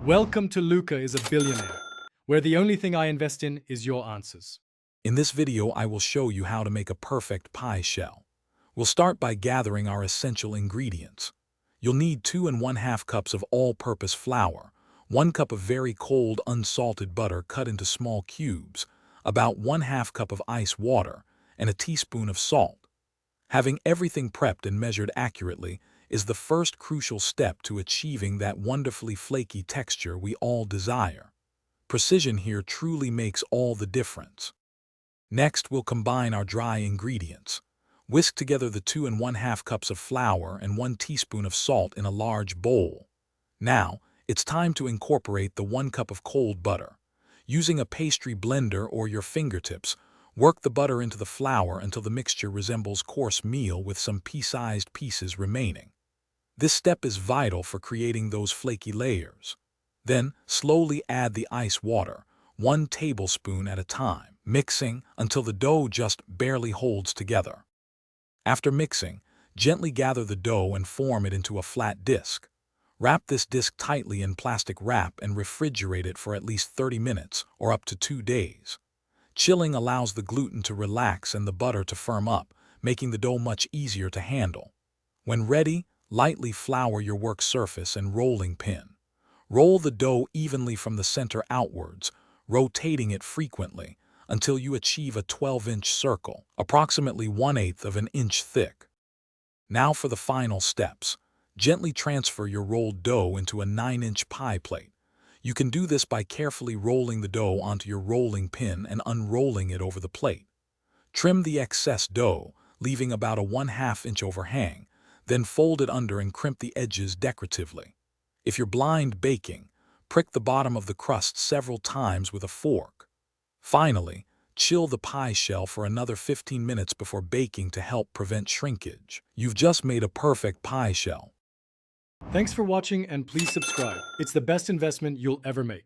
Welcome to Luca is a Billionaire, where the only thing I invest in is your answers. In this video, I will show you how to make a perfect pie shell. We'll start by gathering our essential ingredients. You'll need 2½ cups of all-purpose flour, 1 cup of very cold unsalted butter cut into small cubes, about 1/2 cup of ice water, and a teaspoon of salt. Having everything prepped and measured accurately is the first crucial step to achieving that wonderfully flaky texture we all desire. Precision here truly makes all the difference. Next, we'll combine our dry ingredients. Whisk together the 2½ cups of flour and 1 teaspoon of salt in a large bowl. Now, it's time to incorporate the 1 cup of cold butter. Using a pastry blender or your fingertips, work the butter into the flour until the mixture resembles coarse meal with some pea-sized pieces remaining. This step is vital for creating those flaky layers. Then, slowly add the ice water, 1 tablespoon at a time, mixing until the dough just barely holds together. After mixing, gently gather the dough and form it into a flat disc. Wrap this disc tightly in plastic wrap and refrigerate it for at least 30 minutes or up to 2 days. Chilling allows the gluten to relax and the butter to firm up, making the dough much easier to handle. When ready, lightly flour your work surface and rolling pin. Roll the dough evenly from the center outwards, rotating it frequently until you achieve a 12-inch circle, approximately 1/8 of an inch thick. Now for the final steps. Gently transfer your rolled dough into a 9-inch pie plate. You can do this by carefully rolling the dough onto your rolling pin and unrolling it over the plate. Trim the excess dough, leaving about a 1/2 inch overhang, then fold it under and crimp the edges decoratively. If you're blind baking, prick the bottom of the crust several times with a fork. Finally, chill the pie shell for another 15 minutes before baking to help prevent shrinkage. You've just made a perfect pie shell. Thanks for watching and please subscribe. It's the best investment you'll ever make.